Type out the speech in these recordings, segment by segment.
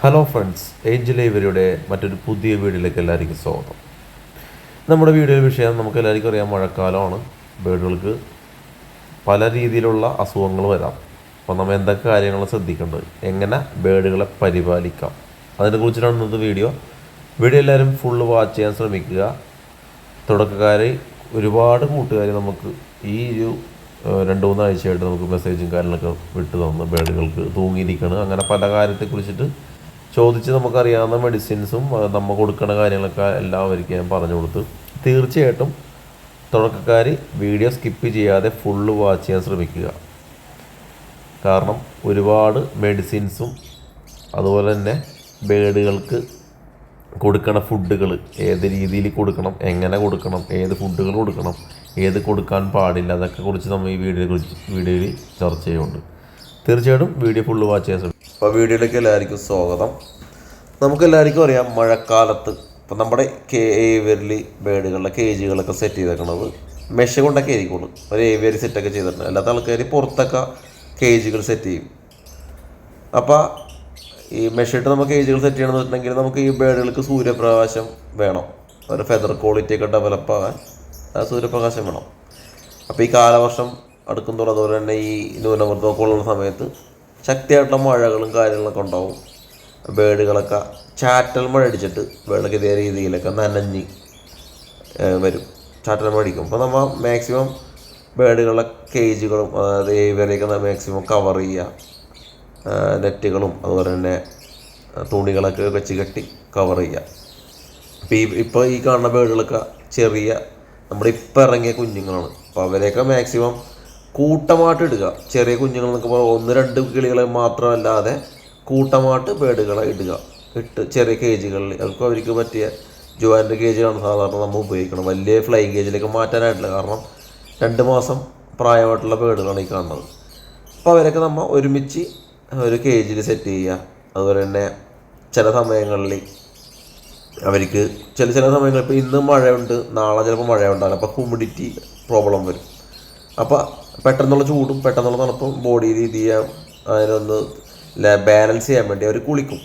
Hello friends, Angel ഇവരുടെ മറ്റൊരു പുതിയ വീഡിയോയിലേക്ക് എല്ലാവർക്കും സ്വാഗതം. നമ്മുടെ വീഡിയോ വിഷയം നമുക്ക് എല്ലാവർക്കും അറിയാം, മഴക്കാലമാണ്. ബേഡുകൾക്ക് പല രീതിയിലുള്ള അസുഖങ്ങൾ വരാം. അപ്പോൾ നമ്മൾ എന്തൊക്കെ കാര്യങ്ങൾ ശ്രദ്ധിക്കേണ്ടത്, എങ്ങനെ ബേഡുകളെ പരിപാലിക്കാം, അതിനെക്കുറിച്ചിട്ടാണ് ഇന്നത്തെ വീഡിയോ എല്ലാവരും ഫുള്ള് വാച്ച് ചെയ്യാൻ ശ്രമിക്കുക. തുടക്കക്കാർ ഒരുപാട് കൂട്ടുകാർ നമുക്ക് ഈ ഒരു 2-3 ആഴ്ചയായിട്ട് നമുക്ക് മെസ്സേജും കാര്യങ്ങളൊക്കെ വിട്ടു തന്നു. ബേഡുകൾക്ക് തൂങ്ങിയിരിക്കണം, അങ്ങനെ പല കാര്യത്തെക്കുറിച്ചിട്ട് ചോദിച്ച് നമുക്കറിയാവുന്ന മെഡിസിൻസും നമ്മൾ കൊടുക്കുന്ന കാര്യങ്ങളൊക്കെ എല്ലാവർക്കും ഞാൻ പറഞ്ഞു കൊടുത്തു. തീർച്ചയായിട്ടും തുടക്കക്കാർ വീഡിയോ സ്കിപ്പ് ചെയ്യാതെ ഫുള്ള് വാച്ച് ചെയ്യാൻ ശ്രമിക്കുക. കാരണം ഒരുപാട് മെഡിസിൻസും അതുപോലെ തന്നെ ബേഡുകൾക്ക് കൊടുക്കണ ഫുഡുകൾ ഏത് രീതിയിൽ കൊടുക്കണം, എങ്ങനെ കൊടുക്കണം, ഏത് ഫുഡുകൾ കൊടുക്കണം, ഏത് കൊടുക്കാൻ പാടില്ല, അതൊക്കെ കുറിച്ച് നമ്മൾ ഈ വീഡിയോയിൽ ചർച്ച ചെയ്യുന്നുണ്ട്. തീർച്ചയായിട്ടും വീഡിയോ ഫുള്ള് വാച്ച് ചെയ്യാൻ ശ്രമിക്കും. അപ്പോൾ വീഡിയോയിലേക്ക് എല്ലാവർക്കും സ്വാഗതം. നമുക്കെല്ലാവർക്കും അറിയാം, മഴക്കാലത്ത് ഇപ്പം നമ്മുടെ ഏവിയറിൽ ബേഡുകളുടെ കേജുകളൊക്കെ സെറ്റ് ചെയ്തേക്കണത് മെഷ് കൊണ്ടൊക്കെ ആയിരിക്കുള്ളൂ. ഒരു ഏവിയറി സെറ്റൊക്കെ ചെയ്തിട്ടുണ്ട്. അല്ലാത്ത ആൾക്കാർ പുറത്തൊക്കെ കേജുകൾ സെറ്റ് ചെയ്യും. അപ്പോൾ ഈ മെഷിട്ട് നമുക്ക് കേജുകൾ സെറ്റ് ചെയ്യണമെന്ന് വെച്ചിട്ടുണ്ടെങ്കിൽ നമുക്ക് ഈ ബേഡുകൾക്ക് സൂര്യപ്രകാശം വേണം. ഒരു ഫെദർ ക്വാളിറ്റി ഒക്കെ ഡെവലപ്പ് ആകാൻ സൂര്യപ്രകാശം വേണം. അപ്പോൾ ഈ കാലവർഷം അടുക്കുന്തോറും അതുപോലെ തന്നെ ഈ ന്യൂനമർദ്ദമൊക്കെ ഉള്ള സമയത്ത് ശക്തിയായിട്ടുള്ള മഴകളും കാര്യങ്ങളൊക്കെ ഉണ്ടാവും. ബേഡുകളൊക്കെ ചാറ്റൽ മഴ അടിച്ചിട്ട് ബേഡൊക്കെ ഇതേ രീതിയിലൊക്കെ നനഞ്ഞ് വരും. ചാറ്റൽ മഴ അടിക്കും. അപ്പോൾ നമ്മൾ മാക്സിമം ബേഡുകളുടെ കേജുകളും അതായത് ഏവിയറിയൊക്കെ മാക്സിമം കവർ ചെയ്യുക. നെറ്റുകളും അതുപോലെ തന്നെ തുണികളൊക്കെ വെച്ച് കെട്ടി കവർ ചെയ്യുക. ഇപ്പോൾ ഈ കാണുന്ന ബേഡുകളൊക്കെ ചെറിയ നമ്മുടെ ഇപ്പം ഇറങ്ങിയ കുഞ്ഞുങ്ങളാണ്. അപ്പോൾ അവരെയൊക്കെ മാക്സിമം കൂട്ടമായിട്ട് ഇടുക. ചെറിയ കുഞ്ഞുങ്ങൾ എന്നൊക്കെ പറയുമ്പോൾ 1-2 കിളികളെ മാത്രമല്ലാതെ കൂട്ടമായിട്ട് ബേഡുകളെ ഇട്ട് ചെറിയ കേജുകളിൽ അവർക്ക് പറ്റിയ ജോയിൻ്റ് കേജുകളാണ് സാധാരണ നമ്മൾ ഉപയോഗിക്കണം. വലിയ ഫ്ലൈങ് കേജിലേക്ക് മാറ്റാനായിട്ടില്ല. കാരണം 2 മാസം പ്രായമായിട്ടുള്ള ബേഡുകളാണ് ഈ കാണുന്നത്. അപ്പോൾ അവരൊക്കെ നമ്മൾ ഒരുമിച്ച് ഒരു കേജിൽ സെറ്റ് ചെയ്യുക. അതുപോലെ തന്നെ ചില സമയങ്ങളിൽ അവർക്ക് ചില സമയങ്ങളിൽ ഇപ്പോൾ ഇന്ന് മഴയുണ്ട്, നാളെ ചിലപ്പോൾ മഴയുണ്ടാവില്ല. അപ്പോൾ ഹ്യൂമിഡിറ്റി പ്രോബ്ലം വരും. അപ്പോൾ പെട്ടെന്നുള്ള ചൂടും പെട്ടെന്നുള്ള തണുപ്പും ബോഡിയിൽ ഇത് ചെയ്യാൻ അതിനൊന്ന് ബാലൻസ് ചെയ്യാൻ വേണ്ടി അവർ കുളിക്കും.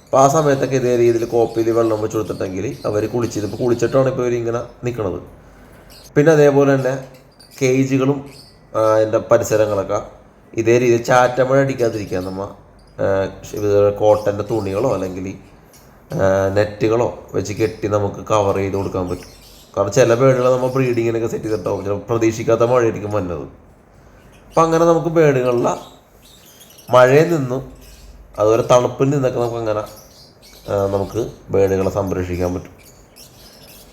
അപ്പോൾ ആ സമയത്തൊക്കെ ഇതേ രീതിയിൽ കോപ്പയിൽ വെള്ളം വെച്ച് കൊടുത്തിട്ടുണ്ടെങ്കിൽ അവർ ഇപ്പോൾ കുളിച്ചിട്ടാണ് ഇപ്പോൾ ഇവരിങ്ങനെ നിൽക്കുന്നത്. പിന്നെ അതേപോലെ തന്നെ കേജുകളും അതിൻ്റെ പരിസരങ്ങളൊക്കെ ഇതേ രീതിയിൽ ചാറ്റമഴ അടിക്കാതിരിക്കാൻ നമ്മൾ കോട്ടൻ്റെ തുണികളോ അല്ലെങ്കിൽ നെറ്റുകളോ വെച്ച് കെട്ടി നമുക്ക് കവർ ചെയ്ത് കൊടുക്കാൻ പറ്റും. കാരണം ചില ബേഡുകൾ നമ്മൾ ബ്രീഡിങ്ങിനൊക്കെ സെറ്റ് ചെയ്തിട്ടാവും, ചിലപ്പോൾ പ്രതീക്ഷിക്കാത്ത മഴയായിരിക്കും വന്നത്. അപ്പം അങ്ങനെ നമുക്ക് ബേഡുകളിലെ മഴയിൽ നിന്നും അതുപോലെ തണുപ്പിൽ നിന്നൊക്കെ നമുക്ക് ബേഡുകളെ സംരക്ഷിക്കാൻ പറ്റും.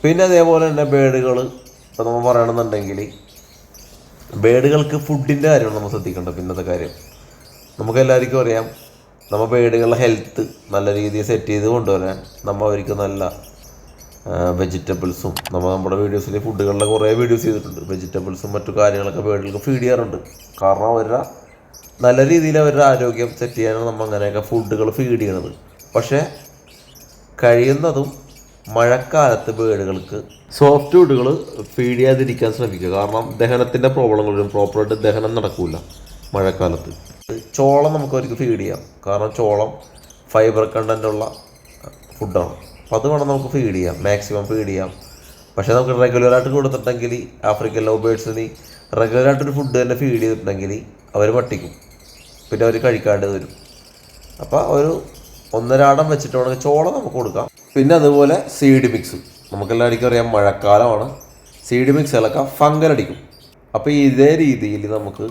പിന്നെ അതേപോലെ തന്നെ ബേഡുകൾ ഇപ്പോൾ നമ്മൾ പറയണമെന്നുണ്ടെങ്കിൽ ബേഡുകൾക്ക് ഫുഡിൻ്റെ കാര്യമാണ് നമ്മൾ ശ്രദ്ധിക്കേണ്ടത്. പിന്നത്തെ കാര്യം നമുക്കെല്ലാവർക്കും അറിയാം, നമ്മൾ ബേഡുകളുടെ ഹെൽത്ത് നല്ല രീതിയിൽ സെറ്റ് ചെയ്ത് കൊണ്ടുവരാൻ നമ്മൾ അവർക്ക് നല്ല വെജിറ്റബിൾസും നമ്മുടെ വീഡിയോസിൽ ഫുഡുകളിലെ കുറേ വീഡിയോസ് ചെയ്തിട്ടുണ്ട്. വെജിറ്റബിൾസും മറ്റു കാര്യങ്ങളൊക്കെ ബേഡുകൾക്ക് ഫീഡ് ചെയ്യാറുണ്ട്. കാരണം അവരുടെ നല്ല രീതിയിൽ അവരുടെ ആരോഗ്യം സെറ്റ് ചെയ്യാനാണ് നമ്മൾ അങ്ങനെയൊക്കെ ഫുഡുകൾ ഫീഡ് ചെയ്യണത്. പക്ഷേ കഴിയുന്നതും മഴക്കാലത്ത് ബേഡുകൾക്ക് സോഫ്റ്റ് ഫുഡുകൾ ഫീഡ് ചെയ്യാതിരിക്കാൻ ശ്രമിക്കുക. കാരണം ദഹനത്തിൻ്റെ പ്രോബ്ലങ്ങൾ വരും. പ്രോപ്പറായിട്ട് ദഹനം നടക്കില്ല മഴക്കാലത്ത്. ചോളം നമുക്ക് അവർക്ക് ഫീഡ് ചെയ്യാം. കാരണം ചോളം ഫൈബർ കണ്ടൻ്റുള്ള ഫുഡാണ്. അപ്പോൾ അത് വേണം നമുക്ക് ഫീഡ് ചെയ്യാം, മാക്സിമം ഫീഡ് ചെയ്യാം. പക്ഷേ നമുക്ക് റെഗുലറായിട്ട് കൊടുത്തിട്ടുണ്ടെങ്കിൽ ആഫ്രിക്കൻ ലവ് ബേഡ്സിന് റെഗുലറായിട്ടൊരു ഫുഡ് തന്നെ ഫീഡ് ചെയ്തിട്ടുണ്ടെങ്കിൽ അവർ പട്ടിക്കും, പിന്നെ അവർ കഴിക്കാണ്ട് വരും. അപ്പോൾ ഒരു 1.5 അടം വെച്ചിട്ട് വേണമെങ്കിൽ ചോളം നമുക്ക് കൊടുക്കാം. പിന്നെ അതുപോലെ സീഡ് മിക്സ് നമുക്കെല്ലാവർക്കും അറിയാം, മഴക്കാലമാണ്. സീഡ് മിക്സുകളൊക്കെ ഫംഗലടിക്കും. അപ്പോൾ ഇതേ രീതിയിൽ നമുക്ക്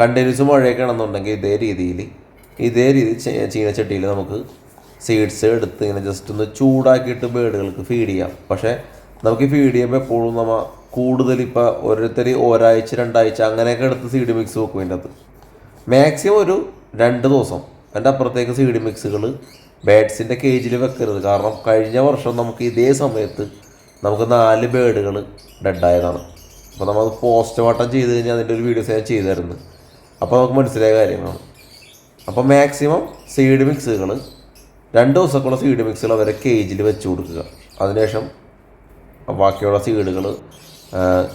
കണ്ടിന്യൂസ് മഴയൊക്കെ ആണെന്നുണ്ടെങ്കിൽ ഇതേ രീതിയിൽ ചീനച്ചട്ടിയിൽ നമുക്ക് സീഡ്സ് എടുത്ത് ഇങ്ങനെ ജസ്റ്റ് ഒന്ന് ചൂടാക്കിയിട്ട് ബേഡുകൾക്ക് ഫീഡ് ചെയ്യാം. പക്ഷേ നമുക്ക് ഫീഡ് ചെയ്യുമ്പോൾ എപ്പോഴും നമ്മൾ കൂടുതൽ ഇപ്പോൾ ഓരോരുത്തർ 1 ആഴ്ച 2 ആഴ്ച അങ്ങനെയൊക്കെ എടുത്ത് സീഡ് മിക്സ് വെക്കും. അതിൻ്റെ അകത്ത് മാക്സിമം ഒരു 2 ദിവസം അതിൻ്റെ അപ്പുറത്തേക്ക് സീഡ് മിക്സുകൾ ബേഡ്സിൻ്റെ കേജിൽ വെക്കരുത്. കാരണം കഴിഞ്ഞ വർഷം നമുക്ക് ഇതേ സമയത്ത് നമുക്ക് 4 ബേഡുകൾ ഡെഡായതാണ്. അപ്പോൾ നമ്മളത് പോസ്റ്റ്മോർട്ടം ചെയ്ത് കഴിഞ്ഞാൽ അതിൻ്റെ ഒരു വീഡിയോസ് ഞാൻ ചെയ്തായിരുന്നു. അപ്പോൾ നമുക്ക് മനസ്സിലായ കാര്യങ്ങളാണ്. അപ്പോൾ മാക്സിമം സീഡ് മിക്സുകൾ 2 ദിവസമൊക്കെയുള്ള സീഡ് മിക്സുകൾ അവരെ കേജിൽ വെച്ച് കൊടുക്കുക. അതിനുശേഷം ബാക്കിയുള്ള സീഡുകൾ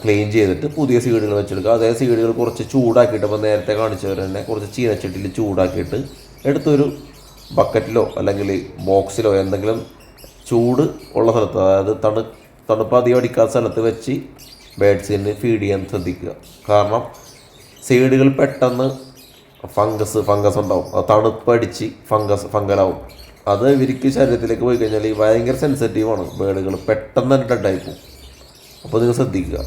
ക്ലീൻ ചെയ്തിട്ട് പുതിയ സീഡുകൾ വെച്ചെടുക്കുക. അതേ സീഡുകൾ കുറച്ച് ചൂടാക്കിയിട്ട്, അപ്പോൾ നേരത്തെ കാണിച്ചവർ തന്നെ കുറച്ച് ചീനച്ചട്ടിയിൽ ചൂടാക്കിയിട്ട് എടുത്തൊരു ബക്കറ്റിലോ അല്ലെങ്കിൽ ബോക്സിലോ എന്തെങ്കിലും ചൂട് ഉള്ള സ്ഥലത്ത്, അതായത് തണുപ്പ് അധികം അടിക്കാത്ത സ്ഥലത്ത് വെച്ച് ബേഡ്സിന് ഫീഡ് ചെയ്യാൻ ശ്രദ്ധിക്കുക. കാരണം സീഡുകൾ പെട്ടെന്ന് ഫംഗസ് ഉണ്ടാവും. അത് തണുപ്പടിച്ച് ഫംഗലാവും. അത് ഇവർക്ക് ശരീരത്തിലേക്ക് പോയി കഴിഞ്ഞാൽ ഭയങ്കര സെൻസിറ്റീവാണ്. ബേഡുകൾ പെട്ടെന്ന് തന്നെ ഡെഡായി പോകും. അപ്പോൾ നിങ്ങൾ ശ്രദ്ധിക്കുക.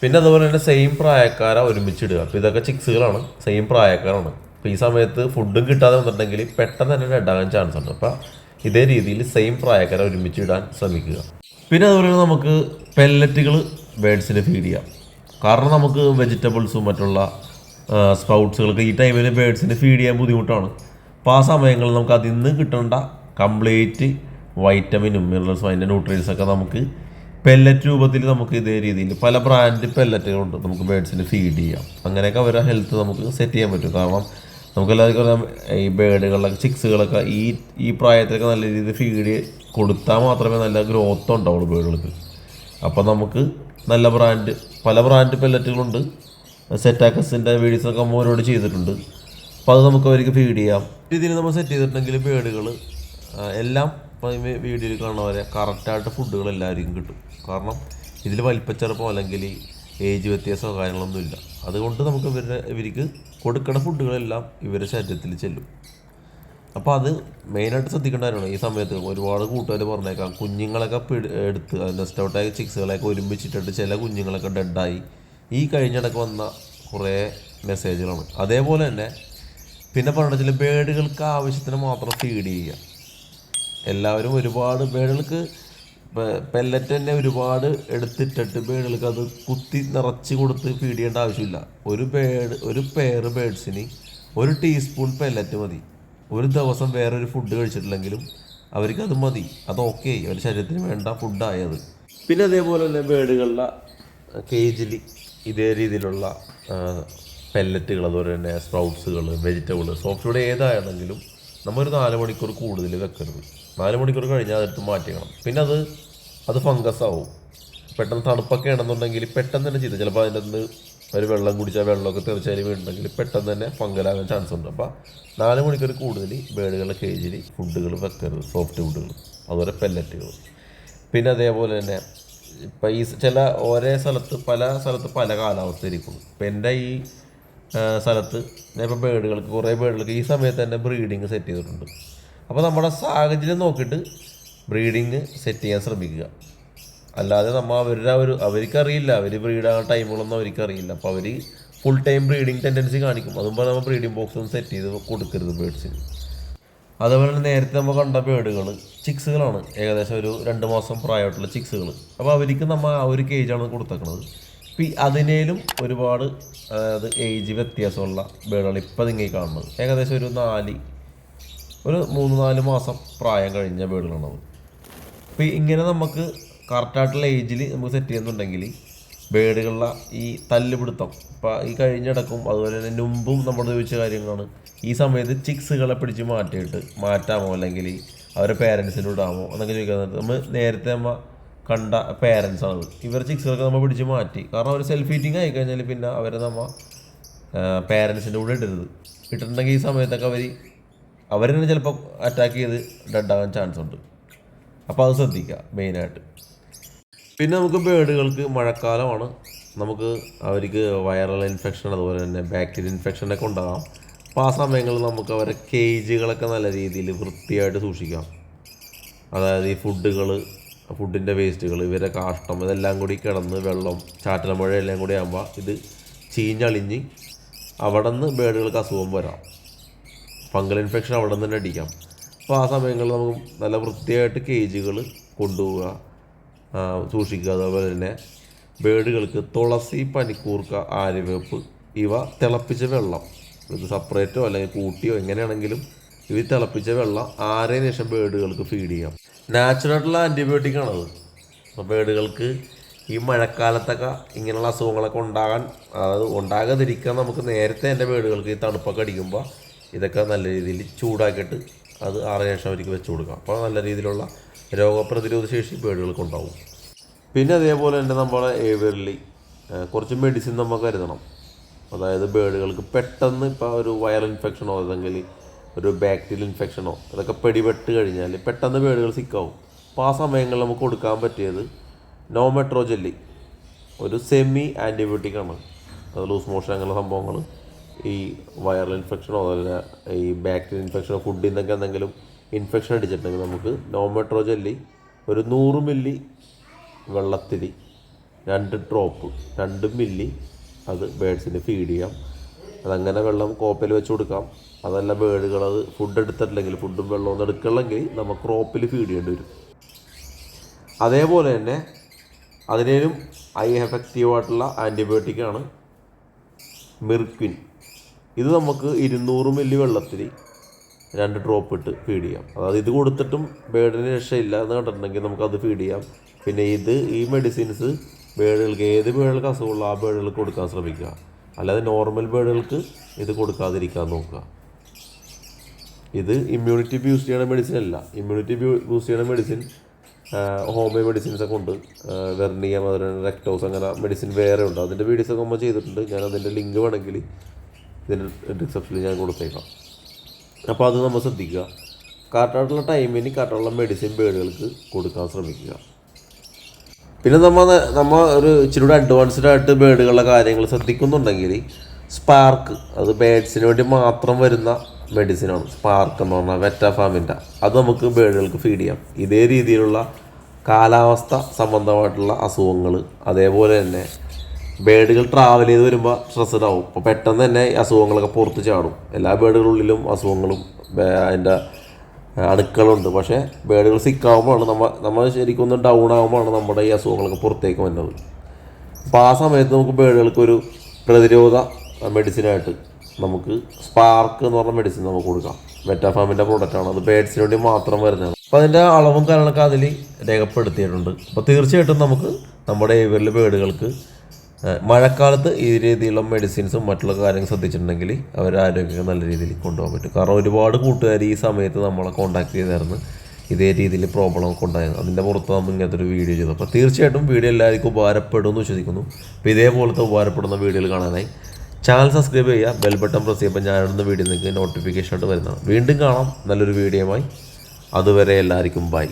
പിന്നെ അതുപോലെ തന്നെ സെയിം പ്രായക്കാരെ ഒരുമിച്ചിടുക. അപ്പോൾ ഇതൊക്കെ ചിക്സുകളാണ്, സെയിം പ്രായക്കാരാണ്. അപ്പോൾ ഈ സമയത്ത് ഫുഡും കിട്ടാതെ വന്നിട്ടുണ്ടെങ്കിൽ പെട്ടെന്ന് തന്നെ ഡെഡാകാൻ ചാൻസ് ഉണ്ട്. അപ്പോൾ ഇതേ രീതിയിൽ സെയിം പ്രായക്കാരെ ഒരുമിച്ചിടാൻ ശ്രമിക്കുക. പിന്നെ അതുപോലെ തന്നെ നമുക്ക് പെല്ലറ്റുകൾ ബേഡ്സിന് ഫീഡ് ചെയ്യാം. കാരണം നമുക്ക് വെജിറ്റബിൾസും മറ്റുള്ള സ്പ്രൗട്ട്സുകളൊക്കെ ഈ ടൈമിൽ ബേഡ്സിന് ഫീഡ് ചെയ്യാൻ ബുദ്ധിമുട്ടാണ്. അപ്പോൾ ആ സമയങ്ങളിൽ നമുക്ക് അതിൽ നിന്ന് കിട്ടേണ്ട കംപ്ലീറ്റ് വൈറ്റമിനും മിനറൽസും അതിൻ്റെ ന്യൂട്രിയൻസൊക്കെ നമുക്ക് പെല്ലറ്റ് രൂപത്തിൽ നമുക്ക് ഇതേ രീതിയിൽ പല ബ്രാൻഡ് പെല്ലറ്റുകളുണ്ട്, നമുക്ക് ബേഡ്സിന് ഫീഡ് ചെയ്യാം. അങ്ങനെയൊക്കെ അവരുടെ ഹെൽത്ത് നമുക്ക് സെറ്റ് ചെയ്യാൻ പറ്റും. കാരണം നമുക്കെല്ലാവർക്കും അറിയാം, ഈ ബേഡുകളിലൊക്കെ ചിക്സുകളൊക്കെ ഈ പ്രായത്തിലൊക്കെ നല്ല രീതിയിൽ ഫീഡ് കൊടുത്താൽ മാത്രമേ നല്ല ഗ്രോത്ത് ഉണ്ടാവുള്ളൂ ബേഡുകൾക്ക്. അപ്പോൾ നമുക്ക് നല്ല പല ബ്രാൻഡ് പെല്ലറ്റുകളുണ്ട്. സെറ്റാക്കസിൻ്റെ വീഡിയോസൊക്കെ നമ്മൾ അവരോട് ചെയ്തിട്ടുണ്ട്. അപ്പോൾ അത് നമുക്ക് അവർക്ക് ഫീഡ് ചെയ്യാം. രീതിയിൽ നമ്മൾ സെറ്റ് ചെയ്തിട്ടുണ്ടെങ്കിൽ ബേഡുകൾ എല്ലാം ഇപ്പോൾ വീഡിയോയിൽ കാണുന്നവരെ കറക്റ്റായിട്ട് ഫുഡുകൾ എല്ലാവർക്കും കിട്ടും. കാരണം ഇതിൽ വലിപ്പച്ചെറുപ്പം അല്ലെങ്കിൽ ഏജ് വ്യത്യാസമോ കാര്യങ്ങളൊന്നുമില്ല. അതുകൊണ്ട് നമുക്ക് ഇവർക്ക് കൊടുക്കുന്ന ഫുഡുകളെല്ലാം ഇവരുടെ ശരീരത്തിൽ ചെല്ലും. അപ്പോൾ അത് മെയിനായിട്ട് ശ്രദ്ധിക്കേണ്ട കാര്യമാണ്. ഈ സമയത്ത് ഒരുപാട് കൂട്ടുകാർ പറഞ്ഞേക്കാം, കുഞ്ഞുങ്ങളൊക്കെ എടുത്ത് നെസ്റ്റ് ഔട്ടായ ചിക്സുകളെയൊക്കെ ഒരുമിച്ചിട്ടിട്ട് ചില കുഞ്ഞുങ്ങളൊക്കെ ഡെഡായി ഈ കഴിഞ്ഞിടക്ക് വന്ന കുറേ മെസ്സേജുകളാണ്. അതേപോലെ തന്നെ പിന്നെ പറഞ്ഞ ചില ബേഡുകൾക്ക് ആവശ്യത്തിന് മാത്രം ഫീഡ് ചെയ്യുക. എല്ലാവരും ഒരുപാട് ബേഡുകൾക്ക് പെല്ലറ്റ് തന്നെ ഒരുപാട് എടുത്തിട്ടിട്ട് ബേഡുകൾക്ക് അത് കുത്തി നിറച്ച് കൊടുത്ത് ഫീഡ് ചെയ്യേണ്ട ആവശ്യമില്ല. ഒരു പെയർ ബേഡ്സിന് 1 ടീസ്പൂൺ പെല്ലറ്റ് മതി. ഒരു ദിവസം വേറൊരു ഫുഡ് കഴിച്ചിട്ടില്ലെങ്കിലും അവർക്കത് മതി. അത് ഓക്കെ, അവരുടെ ശരീരത്തിന് വേണ്ട ഫുഡായത്. പിന്നെ അതേപോലെ തന്നെ ബേഡുകളുടെ കേജിൽ ഇതേ രീതിയിലുള്ള പെല്ലറ്റുകൾ, അതുപോലെ തന്നെ സ്പ്രൗട്ട്സുകൾ, വെജിറ്റബിൾ, സോഫ്റ്റ് ഫുഡ് ഏതാണെങ്കിലും നമ്മൊരു 4 മണിക്കൂർ കൂടുതൽ വെക്കരുത്. 4 മണിക്കൂർ കഴിഞ്ഞാൽ അതെടുത്ത് മാറ്റിക്കണം. പിന്നെ അത് ഫംഗസ് ആവും. പെട്ടെന്ന് തണുപ്പൊക്കെ ആണെന്നുണ്ടെങ്കിൽ പെട്ടെന്ന് തന്നെ ചെയ്ത് ചിലപ്പോൾ അതിൻ്റെ നിന്ന് ഒരു വെള്ളം കുടിച്ചാൽ വെള്ളമൊക്കെ തെറിച്ചാൽ വീണ്ടുണ്ടെങ്കിൽ പെട്ടെന്ന് തന്നെ ഫംഗലാകാൻ ചാൻസ് ഉണ്ട്. അപ്പോൾ 4 മണിക്കൂർ കൂടുതൽ ബേഡുകളുടെ കേജിൽ ഫുഡുകൾ വെക്കരുത്, സോഫ്റ്റ് ഫുഡുകൾ, അതുപോലെ പെല്ലറ്റുകൾ. പിന്നെ അതേപോലെ തന്നെ ഇപ്പം ഓരോ സ്ഥലത്ത് പല കാലാവസ്ഥയായിരിക്കും. ഇപ്പം എൻ്റെ ഈ സ്ഥലത്ത് ഞാൻ ഇപ്പോൾ കുറേ ബേഡുകൾക്ക് ഈ സമയത്ത് തന്നെ ബ്രീഡിങ് സെറ്റ് ചെയ്തിട്ടുണ്ട്. അപ്പോൾ നമ്മുടെ സാഹചര്യം നോക്കിയിട്ട് ബ്രീഡിങ് സെറ്റ് ചെയ്യാൻ ശ്രമിക്കുക. അല്ലാതെ അവർക്കറിയില്ല, അവർ ബ്രീഡാകാൻ ടൈമുകളൊന്നും അവർക്കറിയില്ല. അപ്പോൾ അവർ ഫുൾ ടൈം ബ്രീഡിങ് ടെൻഡൻസി കാണിക്കും. അതുമ്പോൾ നമ്മൾ ബ്രീഡിങ് ബോക്സ് ഒന്നും സെറ്റ് ചെയ്ത് കൊടുക്കരുത് ബേഡ്സിന്. അതേപോലെ തന്നെ നേരത്തെ നമ്മൾ കണ്ട ബേഡുകൾ ചിക്സുകളാണ്, ഏകദേശം ഒരു 2 മാസം പ്രായമായിട്ടുള്ള ചിക്സുകൾ. അപ്പോൾ അവർക്ക് നമ്മൾ ആ ഒരു കേജാണ് കൊടുത്തേക്കുന്നത്. ഇപ്പം അതിനേലും ഒരുപാട് അതായത് ഏജ് വ്യത്യാസമുള്ള ബേഡുകൾ ഇപ്പം നിങ്ങൾ കാണുന്നത് ഏകദേശം ഒരു 3-4 മാസം പ്രായം കഴിഞ്ഞ ബേഡുകളാണത്. അപ്പോൾ ഇങ്ങനെ നമുക്ക് കറക്റ്റായിട്ടുള്ള ഏജിൽ നമുക്ക് സെറ്റ് ചെയ്യുന്നുണ്ടെങ്കിൽ ബേഡുകളുടെ ഈ തല്ലുപിടുത്തം ഇപ്പോൾ ഈ കഴിഞ്ഞിടക്കും അതുപോലെ തന്നെ മുമ്പും നമ്മൾ ചോദിച്ച കാര്യങ്ങളാണ്. ഈ സമയത്ത് ചിക്സുകളെ പിടിച്ച് മാറ്റാമോ അല്ലെങ്കിൽ അവരെ പേരൻസിന് വിടാമോ എന്നൊക്കെ ചോദിക്കാൻ നമ്മൾ നേരത്തെ കണ്ട പേരൻസാണത്. ഇവർ ചിക്സുകളൊക്കെ നമ്മൾ പിടിച്ച് മാറ്റി. കാരണം അവർ സെൽഫ് ഈറ്റിംഗ് ആയിക്കഴിഞ്ഞാൽ പിന്നെ അവരെ പേരൻസിൻ്റെ കൂടെ ഇട്ടിട്ടുണ്ടെങ്കിൽ ഈ സമയത്തൊക്കെ അവർ തന്നെ ചിലപ്പോൾ അറ്റാക്ക് ചെയ്ത് ഡെഡാകാൻ ചാൻസ് ഉണ്ട്. അപ്പോൾ അത് ശ്രദ്ധിക്കുക മെയിനായിട്ട്. പിന്നെ നമുക്ക് ബേഡുകൾക്ക് മഴക്കാലമാണ്, നമുക്ക് അവർക്ക് വൈറൽ ഇൻഫെക്ഷൻ അതുപോലെ തന്നെ ബാക്ടീരിയൽ ഇൻഫെക്ഷനൊക്കെ ഉണ്ടാകാം. അപ്പോൾ ആ സമയങ്ങളിൽ നമുക്ക് അവരെ കേജുകളൊക്കെ നല്ല രീതിയിൽ വൃത്തിയായിട്ട് സൂക്ഷിക്കാം. അതായത് ഈ ഫുഡിൻ്റെ വേസ്റ്റുകൾ, ഇവരെ കാഷ്ടം ഇതെല്ലാം കൂടി കിടന്ന് വെള്ളം ചാറ്റൽ മഴ എല്ലാം കൂടി ആകുമ്പോൾ ഇത് ചീഞ്ഞളിഞ്ഞ് അവിടെ നിന്ന് ബേഡുകൾക്ക് അസുഖം വരാം. ഫംഗൽ ഇൻഫെക്ഷൻ അവിടെ നിന്ന് തന്നെ അടിക്കാം. അപ്പോൾ ആ സമയങ്ങളിൽ നമുക്ക് നല്ല വൃത്തിയായിട്ട് കേജുകൾ കൊണ്ടുപോവുക, സൂക്ഷിക്കുക. അതുപോലെ തന്നെ ബേഡുകൾക്ക് തുളസി, പനിക്കൂർക്ക, ആര്യവേപ്പ് ഇവ തിളപ്പിച്ച വെള്ളം, ഇത് സെപ്പറേറ്റോ അല്ലെങ്കിൽ കൂട്ടിയോ എങ്ങനെയാണെങ്കിലും ഇവ തിളപ്പിച്ച വെള്ളം ആറിന് ശേഷം ബേഡുകൾക്ക് ഫീഡ് ചെയ്യാം. നാച്ചുറലായിട്ടുള്ള ആൻറ്റിബയോട്ടിക്കാണത്. അപ്പോൾ ബേഡുകൾക്ക് ഈ മഴക്കാലത്തൊക്കെ ഇങ്ങനെയുള്ള അസുഖങ്ങളൊക്കെ ഉണ്ടാകാതിരിക്കാൻ നമുക്ക് നേരത്തെ എൻ്റെ ബേഡുകൾക്ക് ഈ തണുപ്പൊക്കെ അടിക്കുമ്പോൾ ഇതൊക്കെ നല്ല രീതിയിൽ ചൂടാക്കിയിട്ട് അത് 6 ശേഷം അവർക്ക് വെച്ച് കൊടുക്കാം. അപ്പോൾ നല്ല രീതിയിലുള്ള രോഗപ്രതിരോധ ശേഷി ബേഡുകൾക്ക് ഉണ്ടാവും. പിന്നെ അതേപോലെ തന്നെ നമ്മളെ ഏവിയർലി കുറച്ച് മെഡിസിൻ നമുക്ക് കരുതണം. അതായത് ബേഡുകൾക്ക് പെട്ടെന്ന് ഇപ്പോൾ ഒരു വൈറൽ ഇൻഫെക്ഷനോ അല്ലെങ്കിൽ ഒരു ബാക്ടീരിയൽ ഇൻഫെക്ഷനോ അതൊക്കെ പിടിപെട്ട് കഴിഞ്ഞാൽ പെട്ടെന്ന് ബേഡുകൾ സിക്കാവും. അപ്പോൾ ആ സമയങ്ങളിൽ നമുക്ക് കൊടുക്കാൻ പറ്റിയത് നോമെട്രോ ജെല്ലി, ഒരു സെമി ആൻറ്റിബയോട്ടിക്കാണ്. അത് ലൂസ് മോഷൻ അങ്ങനെയുള്ള സംഭവങ്ങൾ, ഈ വൈറൽ ഇൻഫെക്ഷനോ അതുപോലെ ഈ ബാക്ടീരിയൽ ഇൻഫെക്ഷനോ ഫുഡിൽ നിന്നൊക്കെ എന്തെങ്കിലും ഇൻഫെക്ഷൻ അടിച്ചിട്ടുണ്ടെങ്കിൽ നമുക്ക് നോമെട്രോ ജെല്ലി ഒരു 100 മില്ലി വെള്ളത്തിൽ 2 ഡ്രോപ്പ് 2 മില്ലി അത് ബേഡ്സിന് ഫീഡ് ചെയ്യാം. അതങ്ങനെ വെള്ളം കോപ്പയിൽ വെച്ച് കൊടുക്കാം. അതല്ല ബേഡുകൾ അത് ഫുഡ് എടുത്തിട്ടില്ലെങ്കിൽ, ഫുഡും വെള്ളമൊന്നും എടുക്കണമെങ്കിൽ നമുക്ക് ക്രോപ്പിൽ ഫീഡ് ചെയ്യേണ്ടി വരും. അതേപോലെ തന്നെ അതിനേലും ഹൈ എഫക്റ്റീവായിട്ടുള്ള ആൻറ്റിബയോട്ടിക്കാണ് മിർക്വിൻ. ഇത് നമുക്ക് 200 മില്ലി വെള്ളത്തിൽ 2 ഡ്രോപ്പ് ഇട്ട് ഫീഡ് ചെയ്യാം. അതായത് ഇത് കൊടുത്തിട്ടും ബേഡിന് രക്ഷയില്ല എന്ന് കണ്ടിട്ടുണ്ടെങ്കിൽ നമുക്കത് ഫീഡ് ചെയ്യാം. പിന്നെ ഈ മെഡിസിൻസ് ബേഡുകൾക്ക്, ഏത് ബേഡുകൾക്ക് അസുഖമുള്ള ആ ബേഡുകൾക്ക് കൊടുക്കാൻ ശ്രമിക്കുക. അല്ലാതെ നോർമൽ ബേഡുകൾക്ക് ഇത് കൊടുക്കാതിരിക്കാൻ നോക്കുക. ഇത് ഇമ്മ്യൂണിറ്റി ബൂസ്റ്റ് ചെയ്യുന്ന മെഡിസിൻ അല്ല. ഇമ്മ്യൂണിറ്റി ബൂസ്റ്റ് ചെയ്യുന്ന മെഡിസിൻ ഹോമിയോ മെഡിസിൻസൊക്കെ ഉണ്ട്. വെർണിയം, അതുപോലെ റെക്ടോസ്, അങ്ങനെ മെഡിസിൻ വേറെ ഉണ്ട്. അതിൻ്റെ വീഡിയോസൊക്കെ നമ്മൾ ചെയ്തിട്ടുണ്ട്. ഞാൻ അതിൻ്റെ ലിങ്ക് വേണമെങ്കിൽ ഇതിൻ്റെ ഡിസ്ക്രിപ്ഷനിൽ ഞാൻ കൊടുത്തേക്കാം. അപ്പോൾ അത് നമ്മൾ ശ്രദ്ധിക്കുക. കറക്റ്റായിട്ടുള്ള ടൈമിന് കറക്റ്റുള്ള മെഡിസിൻ ബേഡുകൾക്ക് കൊടുക്കാൻ ശ്രമിക്കുക. പിന്നെ നമ്മൾ ഒരു ഇച്ചിരി കൂടെ അഡ്വാൻസ്ഡ് ആയിട്ട് ബേഡുകളുടെ കാര്യങ്ങൾ ശ്രദ്ധിക്കുന്നുണ്ടെങ്കിൽ സ്പാർക്ക്, അത് ബേഡ്സിന് വേണ്ടി മാത്രം വരുന്ന മെഡിസിനാണ്. സ്പാർക്ക് എന്ന് പറഞ്ഞാൽ വെറ്റാഫാമിൻ്റെ, അത് നമുക്ക് ബേഡുകൾക്ക് ഫീഡ് ചെയ്യാം. ഇതേ രീതിയിലുള്ള കാലാവസ്ഥ സംബന്ധമായിട്ടുള്ള അസുഖങ്ങൾ, അതേപോലെ തന്നെ ബേഡുകൾ ട്രാവൽ ചെയ്ത് വരുമ്പോൾ സ്ട്രെസ്ഡ് ആവും. അപ്പോൾ പെട്ടെന്ന് തന്നെ അസുഖങ്ങളൊക്കെ പുറത്ത് ചാടും. എല്ലാ ബേഡുകളുള്ളിലും അസുഖങ്ങളും അതിൻ്റെ അണുക്കളുണ്ട്. പക്ഷേ ബേഡുകൾ സിക്കാവുമ്പോഴാണ് നമ്മൾ ശരിക്കും ഒന്ന് ഡൗൺ ആകുമ്പോഴാണ് നമ്മുടെ ഈ അസുഖങ്ങളൊക്കെ പുറത്തേക്ക് വരുന്നത്. അപ്പോൾ ആ സമയത്ത് നമുക്ക് ബേഡുകൾക്ക് ഒരു പ്രതിരോധ മെഡിസിനായിട്ട് നമുക്ക് സ്പാർക്ക് എന്ന് പറഞ്ഞ മെഡിസിൻ നമുക്ക് കൊടുക്കാം. വെറ്റാഫാമിൻ്റെ പ്രോഡക്റ്റാണ്. അത് ബേഡ്സിന് വേണ്ടി മാത്രം വരുന്നതാണ്. അപ്പോൾ അതിൻ്റെ അളവും കാര്യങ്ങളൊക്കെ അതിൽ രേഖപ്പെടുത്തിയിട്ടുണ്ട്. അപ്പോൾ തീർച്ചയായിട്ടും നമുക്ക് നമ്മുടെ ഇവരിലെ ബേഡുകൾക്ക് മഴക്കാലത്ത് ഈ രീതിയിലുള്ള മെഡിസിൻസും മറ്റുള്ള കാര്യങ്ങൾ ശ്രദ്ധിച്ചിട്ടുണ്ടെങ്കിൽ അവരുടെ ആരോഗ്യം നല്ല രീതിയിൽ കൊണ്ടുപോകാൻ പറ്റും. കാരണം ഒരുപാട് കൂട്ടുകാർ ഈ സമയത്ത് നമ്മളെ കോൺടാക്ട് ചെയ്തായിരുന്നു ഇതേ രീതിയിൽ പ്രോബ്ലം ഒക്കെ ഉണ്ടായിരുന്നു. അതിൻ്റെ പുറത്ത് നമ്മൾ ഇങ്ങനത്തെ ഒരു വീഡിയോ ചെയ്തു. അപ്പോൾ തീർച്ചയായിട്ടും വീഡിയോ എല്ലാവർക്കും ഉപകാരപ്പെടുമെന്ന് വിശ്വസിക്കുന്നു. അപ്പോൾ ഇതേപോലത്തെ ഉപകാരപ്പെടുന്ന വീഡിയോകൾ കാണാനായി ചാനൽ സബ്സ്ക്രൈബ് ചെയ്യുക, ബെൽ ബട്ടൺ പ്രസ് ചെയ്യുമ്പോൾ ഞാനിടുന്ന വീഡിയോ നിങ്ങൾക്ക് നോട്ടിഫിക്കേഷൻ ആയിട്ട് വരുന്നതാണ്. വീണ്ടും കാണാം നല്ലൊരു വീഡിയോയുമായി. അതുവരെ എല്ലാവർക്കും ബൈ.